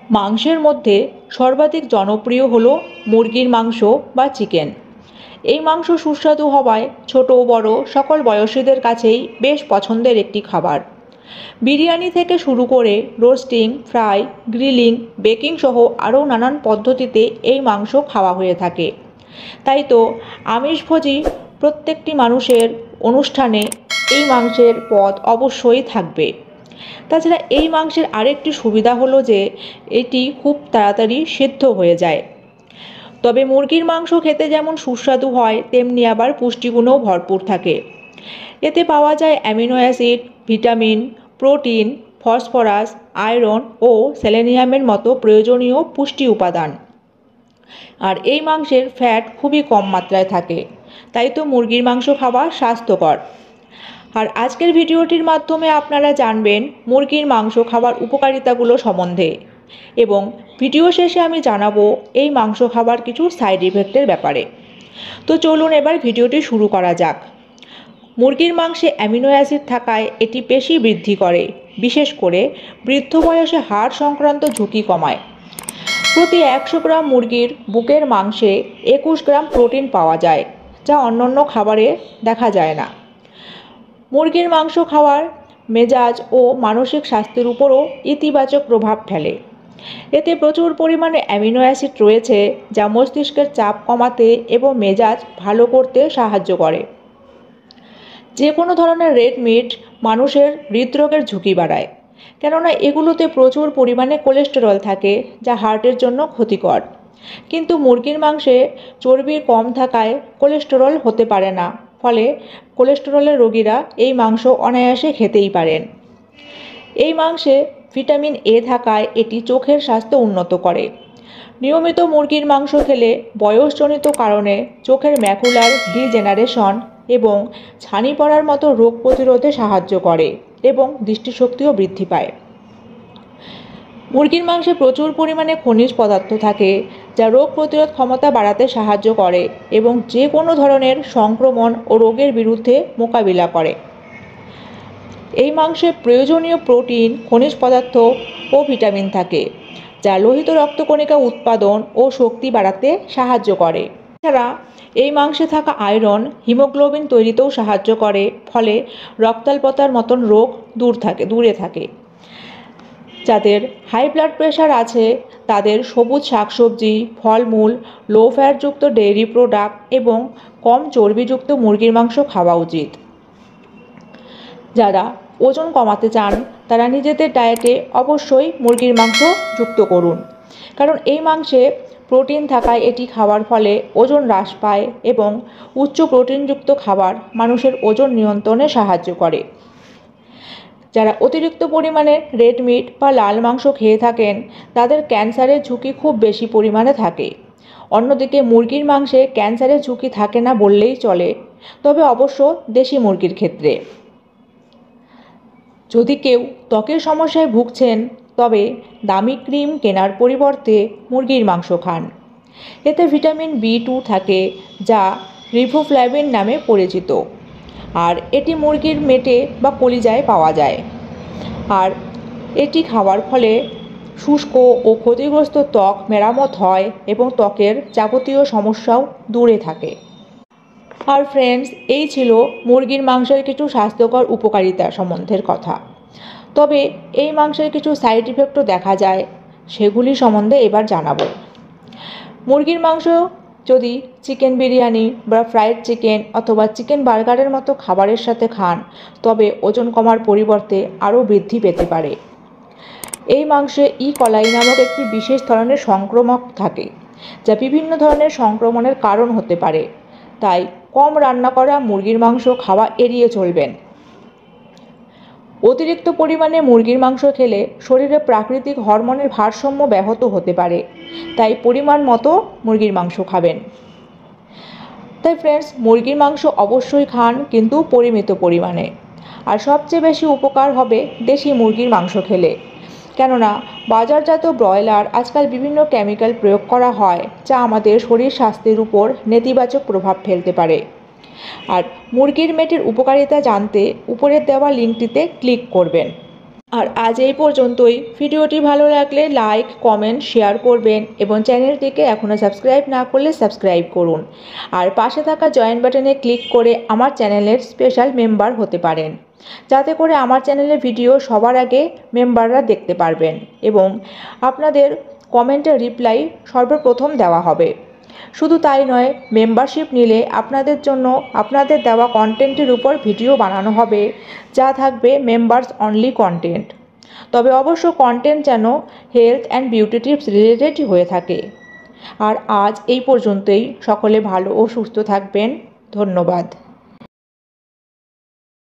মাংসের মধ্যে সর্বাধিক জনপ্রিয় হলো মুরগির মাংস বা চিকেন। এই মাংস সুস্বাদু হওয়ায় ছোট বড় সকল বয়সীদের কাছেই বেশ পছন্দের একটি খাবার। বিরিয়ানি থেকে শুরু করে রোস্টিং, ফ্রাই, গ্রিলিং, বেকিং সহ আরও নানান পদ্ধতিতে এই মাংস খাওয়া হয়ে থাকে। তাই তো আমিষভোজী প্রত্যেকটি মানুষের অনুষ্ঠানে এই মাংসের পদ অবশ্যই থাকবে। তাছাড়া এই মাংসের আরেকটি সুবিধা হলো যে এটি খুব তাড়াতাড়ি সেদ্ধ হয়ে যায়। তবে মুরগির মাংস খেতে যেমন সুস্বাদু হয় তেমনি আবার পুষ্টিগুণও ভরপুর থাকে। এতে পাওয়া যায় amino acid, vitamin, protein, phosphorus, iron ও সেলেনিয়ামের মতো প্রয়োজনীয় পুষ্টি উপাদান। আর এই মাংসের ফ্যাট খুবই কম মাত্রায় থাকে, তাই তো মুরগির মাংস খাওয়া স্বাস্থ্যকর। আর আজকের ভিডিওটির মাধ্যমে আপনারা জানবেন মুরগির মাংস খাওয়ার উপকারিতাগুলো সম্বন্ধে, এবং ভিডিও শেষে আমি জানাবো এই মাংস খাবার কিছু সাইড ইফেক্টের ব্যাপারে। তো চলুন এবার ভিডিওটি শুরু করা যাক। মুরগির মাংসে অ্যামিনো অ্যাসিড থাকায় এটি পেশি বৃদ্ধি করে, বিশেষ করে বৃদ্ধ বয়সে হাড় সংক্রান্ত ঝুঁকি কমায়। প্রতি 100 গ্রাম মুরগির বুকের মাংসে 21 গ্রাম প্রোটিন পাওয়া যায়, যা অন্যান্য খাবারে দেখা যায় না। মুরগির মাংস খাওয়ার মেজাজ ও মানসিক স্বাস্থ্যের উপরও ইতিবাচক প্রভাব ফেলে। এতে প্রচুর পরিমাণে অ্যামিনো অ্যাসিড রয়েছে, যা মস্তিষ্কের চাপ কমাতে এবং মেজাজ ভালো করতে সাহায্য করে। যে কোনো ধরনের রেড মিট মানুষের হৃদরোগের ঝুঁকি বাড়ায়, কেননা এগুলোতে প্রচুর পরিমাণে কোলেস্টেরল থাকে, যা হার্টের জন্য ক্ষতিকর। কিন্তু মুরগির মাংসে চর্বি কম থাকায় কোলেস্টেরল হতে পারে না, ফলে কোলেস্টেরলের রোগীরা এই মাংস অনায়াসে খেতেই পারেন। এই মাংসে ভিটামিন এ থাকায় এটি চোখের স্বাস্থ্য উন্নত করে। নিয়মিত মুরগির মাংস খেলে বয়সজনিত কারণে চোখের ম্যাকুলার ডিজেনারেশন এবং ছানি পড়ার মতো রোগ প্রতিরোধে সাহায্য করে এবং দৃষ্টিশক্তিও বৃদ্ধি পায়। মুরগির মাংসে প্রচুর পরিমাণে খনিজ পদার্থ থাকে, যা রোগ প্রতিরোধ ক্ষমতা বাড়াতে সাহায্য করে এবং যে কোনো ধরনের সংক্রমণ ও রোগের বিরুদ্ধে মোকাবিলা করে। এই মাংসে প্রয়োজনীয় প্রোটিন, খনিজ পদার্থ ও ভিটামিন থাকে, যা লোহিত রক্তকণিকা উৎপাদন ও শক্তি বাড়াতে সাহায্য করে। এছাড়া এই মাংসে থাকা আয়রন হিমোগ্লোবিন তৈরিতেও সাহায্য করে, ফলে রক্তাল্পতার মতন রোগ দূরে থাকে। যাদের হাই ব্লাড প্রেশার আছে তাদের সবুজ শাকসবজি, ফলমূল, লো ফ্যাটযুক্ত ডেইরি প্রোডাক্ট এবং কম চর্বিযুক্ত মুরগির মাংস খাওয়া উচিত। যারা ওজন কমাতে চান তারা নিজেদের ডায়েটে অবশ্যই মুরগির মাংস যুক্ত করুন, কারণ এই মাংসে প্রোটিন থাকায় এটি খাওয়ার ফলে ওজন হ্রাস পায় এবং উচ্চ প্রোটিনযুক্ত খাবার মানুষের ওজন নিয়ন্ত্রণে সাহায্য করে। যারা অতিরিক্ত পরিমাণে রেড মিট বা লাল মাংস খেয়ে থাকেন তাদের ক্যান্সারের ঝুঁকি খুব বেশি পরিমাণে থাকে। অন্যদিকে মুরগির মাংসে ক্যান্সারের ঝুঁকি থাকে না বললেই চলে, তবে অবশ্য দেশি মুরগির ক্ষেত্রে। যদি কেউ ত্বকের সমস্যায় ভুগছেন তবে দামি ক্রিম কেনার পরিবর্তে মুরগির মাংস খান। এতে ভিটামিন B2 থাকে, যা রিবোফ্ল্যাভিন নামে পরিচিত, আর এটি মুরগির মেটে বা কলিজায় পাওয়া যায়। আর এটি খাওয়ার ফলে শুষ্ক ও ক্ষতিগ্রস্ত ত্বক মেরামত হয় এবং ত্বকের যাবতীয় সমস্যাও দূরে থাকে। আর ফ্রেন্ডস, এই ছিল মুরগির মাংসের কিছু স্বাস্থ্যকর উপকারিতা সম্বন্ধের কথা। তবে এই মাংসের কিছু সাইড ইফেক্টও দেখা যায়, সেগুলি সম্বন্ধে এবার জানাবো। মুরগির মাংস যদি চিকেন বিরিয়ানি বা ফ্রাইড চিকেন অথবা চিকেন বার্গারের মতো খাবারের সাথে খান তবে ওজন কমার পরিবর্তে আরও বৃদ্ধি পেতে পারে। এই মাংসে কলাই নামক একটি বিশেষ ধরনের সংক্রমক থাকে, যা বিভিন্ন ধরনের সংক্রমণের কারণ হতে পারে। তাই কম রান্না করা মুরগির মাংস খাওয়া এড়িয়ে চলবেন। অতিরিক্ত পরিমাণে মুরগির মাংস খেলে শরীরে প্রাকৃতিক হরমোনের ভারসাম্য ব্যাহত হতে পারে, তাই পরিমাণ মতো মুরগির মাংস খাবেন। তাই ফ্রেন্ডস, মুরগির মাংস অবশ্যই খান, কিন্তু পরিমিত পরিমাণে। আর সবচেয়ে বেশি উপকার হবে দেশি মুরগির মাংস খেলে, কেননা বাজারজাত ব্রয়লার আজকাল বিভিন্ন কেমিক্যাল প্রয়োগ করা হয়, যা আমাদের শরীর স্বাস্থ্যের উপর নেতিবাচক প্রভাব ফেলতে পারে। আর মুরগির মেটের উপকারিতা জানতে উপরের দেওয়া লিঙ্কটিতে ক্লিক করবেন। আর আজ এই পর্যন্তই। ভিডিওটি ভালো লাগলে লাইক, কমেন্ট, শেয়ার করবেন এবং চ্যানেলটিকে এখনও সাবস্ক্রাইব না করলে সাবস্ক্রাইব করুন। আর পাশে থাকা জয়েন বাটনে ক্লিক করে আমার চ্যানেলের স্পেশাল মেম্বার হতে পারেন, যাতে করে আমার চ্যানেলের ভিডিও সবার আগে মেম্বাররা দেখতে পারবেন এবং আপনাদের কমেন্টের রিপ্লাই সর্বপ্রথম দেওয়া হবে। শুধু তাই নয়, মেম্বারশিপ নিলে আপনাদের জন্য আপনাদের দেওয়া কন্টেন্টের উপর ভিডিও বানানো হবে, যা থাকবে মেম্বার্স অনলি কন্টেন্ট। তবে অবশ্য কন্টেন্ট যেন হেলথ অ্যান্ড বিউটি টিপস রিলেটেডই হয়ে থাকে। আর আজ এই পর্যন্তই। সকলে ভালো ও সুস্থ থাকবেন। ধন্যবাদ।